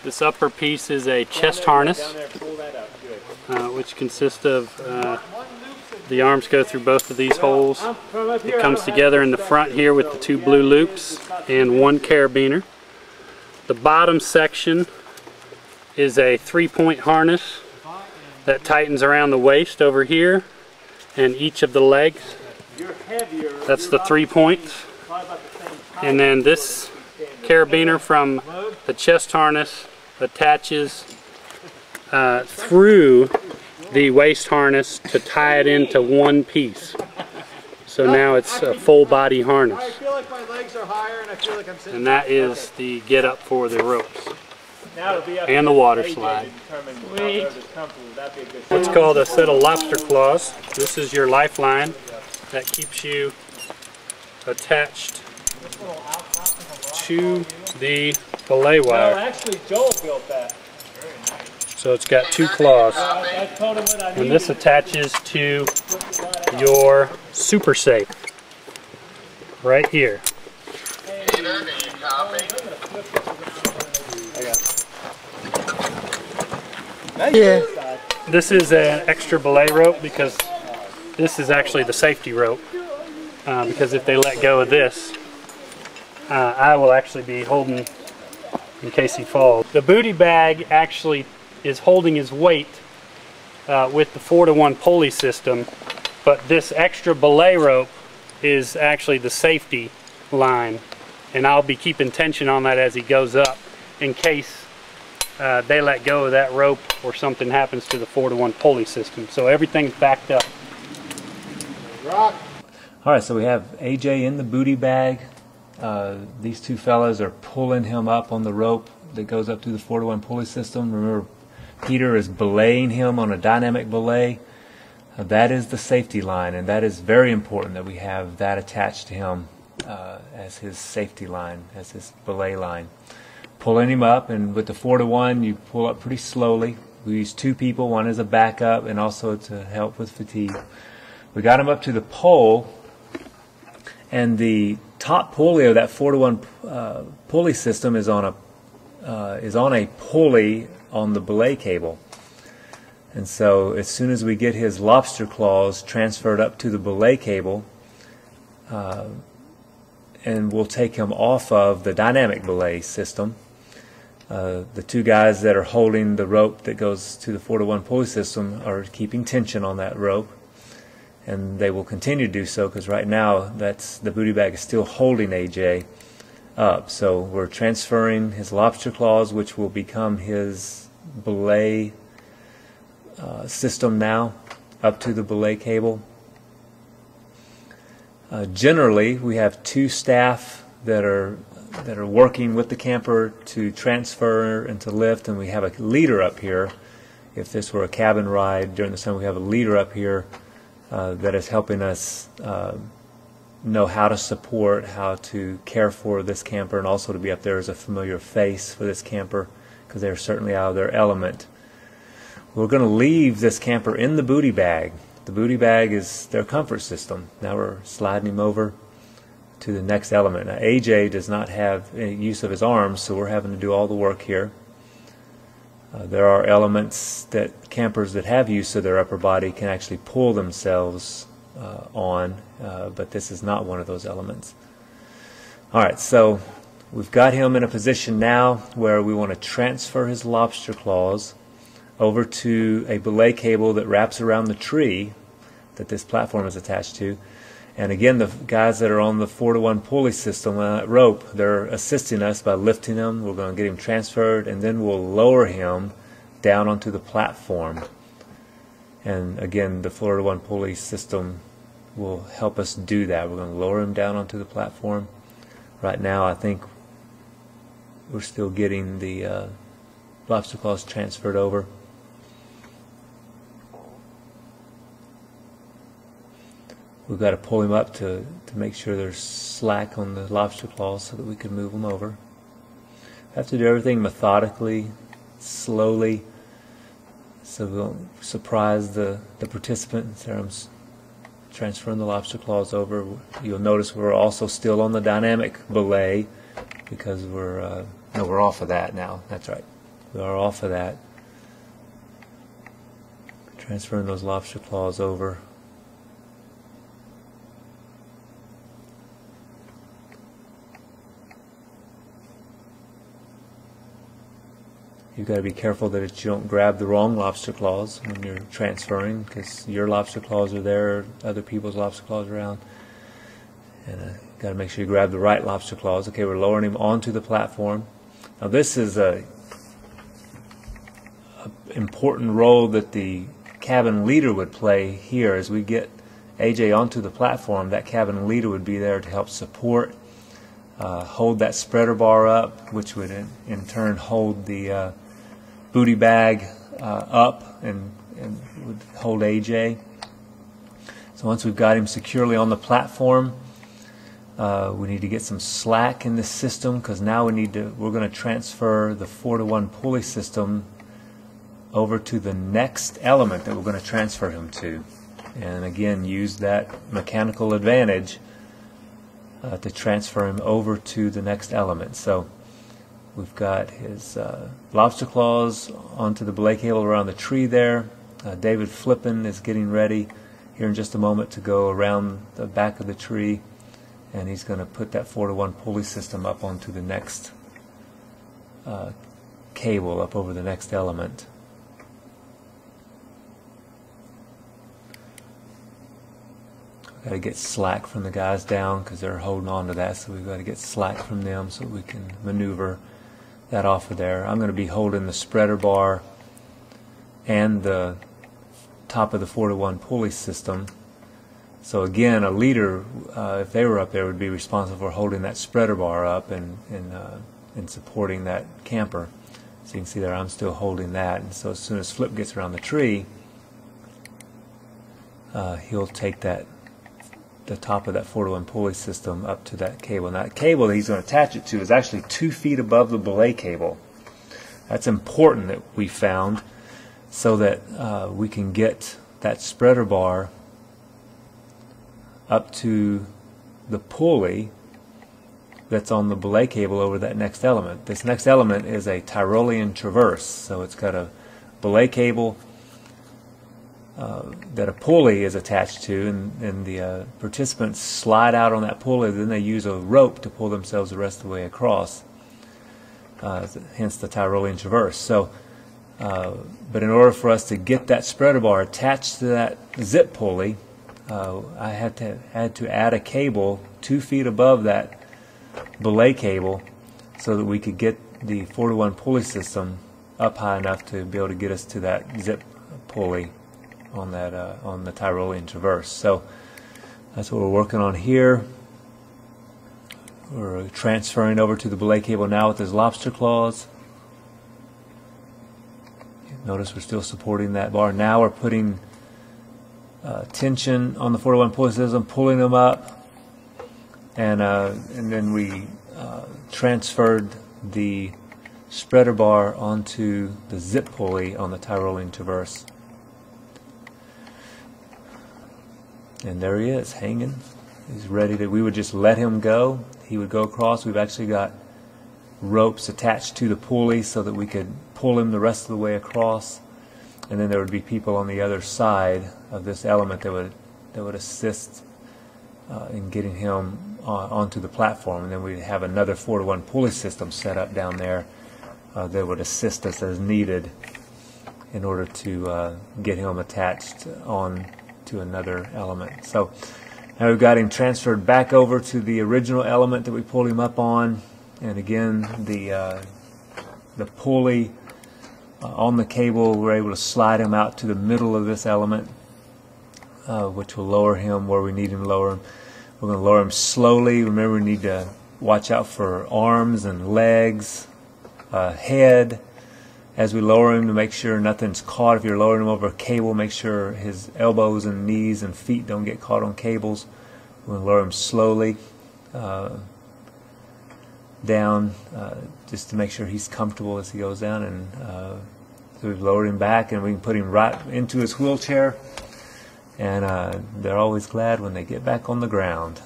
This upper piece is a chest harness, which consists of the arms go through both of these holes. It comes together in the front here with the two blue loops and one carabiner. The bottom section is a 3-point harness that tightens around the waist over here and each of the legs. That's the 3 points. And then this carabiner from the chest harness attaches through the waist harness to tie it into one piece. So now it's a full body harness. And that is the get up for the ropes. And the water slide. What's called a set of lobster claws. This is your lifeline that keeps you attached to the belay wire. No, actually Joel built that. So it's got two claws. And this attaches to your super safe right here. Yeah. This is an extra belay rope because this is actually the safety rope. Because if they let go of this, I will actually be holding in case he falls. The booty bag actually is holding his weight with the 4-to-1 pulley system, but this extra belay rope is actually the safety line, and I'll be keeping tension on that as he goes up in case they let go of that rope or something happens to the 4-to-1 pulley system. So everything's backed up. Alright, so we have AJ in the booty bag. These two fellas are pulling him up on the rope that goes up to the 4-to-1 pulley system. Remember, Peter is belaying him on a dynamic belay. That is the safety line, and that is very important that we have that attached to him as his safety line, as his belay line. Pulling him up, and with the 4-to-1 you pull up pretty slowly. We use two people, one as a backup and also to help with fatigue. We got him up to the pole, and the top pulley of that 4-to-1 pulley system is on a pulley on the belay cable. And so as soon as we get his lobster claws transferred up to the belay cable, and we'll take him off of the dynamic belay system, the two guys that are holding the rope that goes to the 4-to-1 pulley system are keeping tension on that rope, and they will continue to do so because right now the booty bag is still holding AJ up. So we're transferring his lobster claws, which will become his belay system now, up to the belay cable. Generally, we have two staff that are working with the camper to transfer and to lift, and we have a leader up here. If this were a cabin ride during the summer, we have a leader up here that is helping us know how to support, how to care for this camper, and also to be up there as a familiar face for this camper because they're certainly out of their element. We're going to leave this camper in the booty bag. The booty bag is their comfort system. Now we're sliding him over to the next element. Now AJ does not have any use of his arms, so we're having to do all the work here. There are elements that campers that have use of their upper body can actually pull themselves on, but this is not one of those elements. Alright, so we've got him in a position now where we want to transfer his lobster claws over to a belay cable that wraps around the tree that this platform is attached to. And again, the guys that are on the 4-to-1 pulley system rope, they're assisting us by lifting him. We're going to get him transferred, and then we'll lower him down onto the platform. And again, the 4-to-1 pulley system will help us do that. We're going to lower him down onto the platform. Right now, I think we're still getting the lobster claws transferred over. We've got to pull him up to make sure there's slack on the lobster claws so that we can move them over. We have to do everything methodically, slowly, so we don't surprise the participants. There I'm transferring the lobster claws over. You'll notice we're also still on the dynamic belay because we're No, we're off of that now. That's right. We are off of that. Transferring those lobster claws over. You've got to be careful that you don't grab the wrong lobster claws when you're transferring, because your lobster claws are there, other people's lobster claws are around. And you've got to make sure you grab the right lobster claws. Okay, we're lowering him onto the platform. Now this is a important role that the cabin leader would play here. As we get AJ onto the platform, that cabin leader would be there to help support, hold that spreader bar up, which would in turn hold the booty bag up and would hold AJ. So once we've got him securely on the platform, we need to get some slack in this system, because now we're going to transfer the 4-to-1 pulley system over to the next element that we're going to transfer him to, and again use that mechanical advantage to transfer him over to the next element. So we've got his lobster claws onto the belay cable around the tree there. David Flippin is getting ready here in just a moment to go around the back of the tree, and he's going to put that 4-to-1 pulley system up onto the next cable, up over the next element. Got to get slack from the guys down, because they're holding on to that, so we've got to get slack from them so we can maneuver that off of there. I'm going to be holding the spreader bar and the top of the 4-to-1 pulley system. So again, a leader, if they were up there, would be responsible for holding that spreader bar up and supporting that camper. So you can see there I'm still holding that, and so as soon as Flip gets around the tree, he'll take the top of that 4-to-1 pulley system up to that cable. And that cable that he's going to attach it to is actually 2 feet above the belay cable. That's important that we found, so that we can get that spreader bar up to the pulley that's on the belay cable over that next element. This next element is a Tyrolean traverse, so it's got a belay cable that a pulley is attached to, and the participants slide out on that pulley, then they use a rope to pull themselves the rest of the way across, hence the Tyrolean traverse. So, but in order for us to get that spreader bar attached to that zip pulley, I had to add a cable 2 feet above that belay cable, so that we could get the 4-to-1 pulley system up high enough to be able to get us to that zip pulley on that on the Tyrolean traverse. So that's what we're working on here. We're transferring over to the belay cable now with his lobster claws. Notice we're still supporting that bar. Now we're putting tension on the 4-to-1 pulley system, pulling them up, and then we transferred the spreader bar onto the zip pulley on the Tyrolean traverse. And there he is, hanging. He's ready to, we would just let him go. He would go across. We've actually got ropes attached to the pulley so that we could pull him the rest of the way across. And then there would be people on the other side of this element that would assist in getting him onto the platform. And then we'd have another 4-to-1 pulley system set up down there that would assist us as needed in order to get him attached on to another element. So now we've got him transferred back over to the original element that we pulled him up on, and again the pulley on the cable, we're able to slide him out to the middle of this element, which will lower him where we need him to lower him. We're going to lower him slowly. Remember, we need to watch out for arms and legs, head, as we lower him, to make sure nothing's caught. If you're lowering him over a cable, make sure his elbows and knees and feet don't get caught on cables. We're going to lower him slowly down, just to make sure he's comfortable as he goes down. And so we've lowered him back, and we can put him right into his wheelchair. And they're always glad when they get back on the ground.